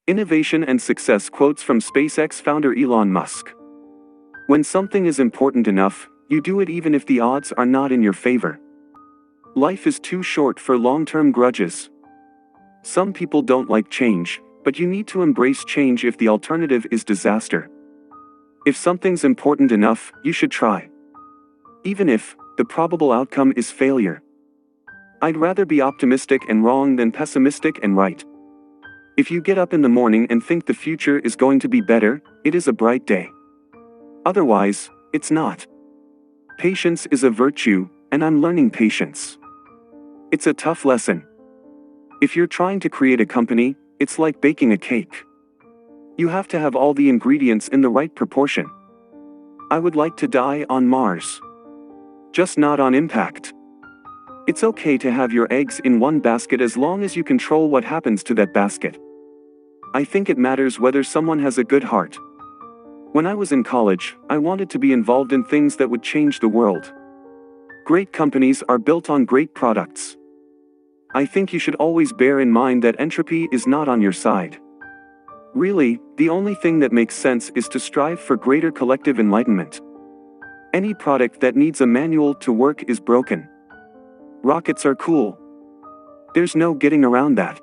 Innovation and success quotes from SpaceX founder Elon Musk. When something is important enough, you do it even if the odds are not in your favor. Life is too short for long-term grudges. Some people don't like change, but you need to embrace change if the alternative is disaster. If something's important enough, you should try. Even if the probable outcome is failure. I'd rather be optimistic and wrong than pessimistic and right. If you get up in the morning and think the future is going to be better, it is a bright day. Otherwise, it's not. Patience is a virtue, and I'm learning patience. It's a tough lesson. If you're trying to create a company, it's like baking a cake. You have to have all the ingredients in the right proportion. I would like to die on Mars. Just not on impact. It's okay to have your eggs in one basket as long as you control what happens to that basket. I think it matters whether someone has a good heart. When I was in college, I wanted to be involved in things that would change the world. Great companies are built on great products. I think you should always bear in mind that entropy is not on your side. Really, the only thing that makes sense is to strive for greater collective enlightenment. Any product that needs a manual to work is broken. Rockets are cool. There's no getting around that.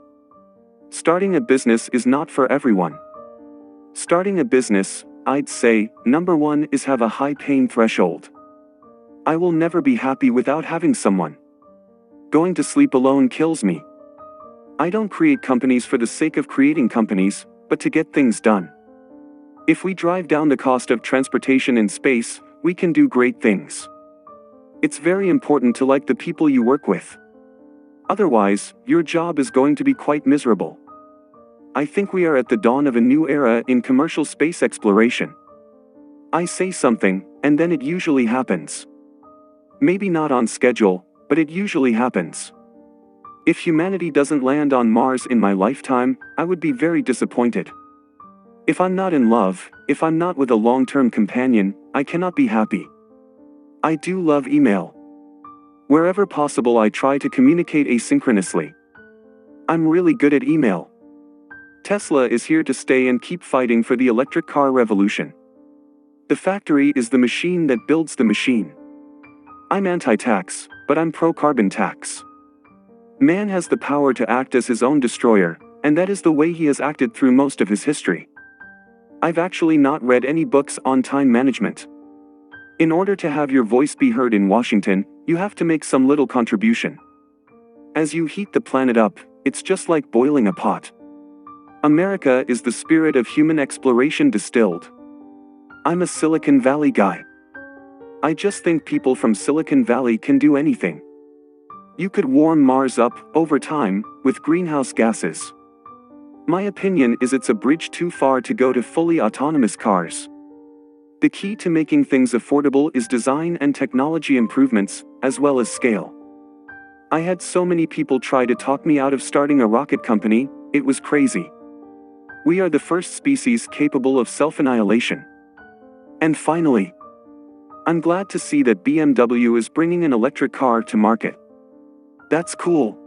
Starting a business is not for everyone. Starting a business, I'd say, number one is have a high pain threshold. I will never be happy without having someone. Going to sleep alone kills me. I don't create companies for the sake of creating companies, but to get things done. If we drive down the cost of transportation in space, we can do great things. It's very important to like the people you work with. Otherwise, your job is going to be quite miserable. I think we are at the dawn of a new era in commercial space exploration. I say something, and then it usually happens. Maybe not on schedule, but it usually happens. If humanity doesn't land on Mars in my lifetime, I would be very disappointed. If I'm not in love, if I'm not with a long-term companion, I cannot be happy. I do love email. Wherever possible, I try to communicate asynchronously. I'm really good at email. Tesla is here to stay and keep fighting for the electric car revolution. The factory is the machine that builds the machine. I'm anti-tax, but I'm pro-carbon tax. Man has the power to act as his own destroyer, and that is the way he has acted through most of his history. I've actually not read any books on time management. In order to have your voice be heard in Washington, you have to make some little contribution. As you heat the planet up, it's just like boiling a pot. America is the spirit of human exploration distilled. I'm a Silicon Valley guy. I just think people from Silicon Valley can do anything. You could warm Mars up, over time, with greenhouse gases. My opinion is it's a bridge too far to go to fully autonomous cars. The key to making things affordable is design and technology improvements, as well as scale. I had so many people try to talk me out of starting a rocket company, it was crazy. We are the first species capable of self-annihilation. And finally, I'm glad to see that BMW is bringing an electric car to market. That's cool.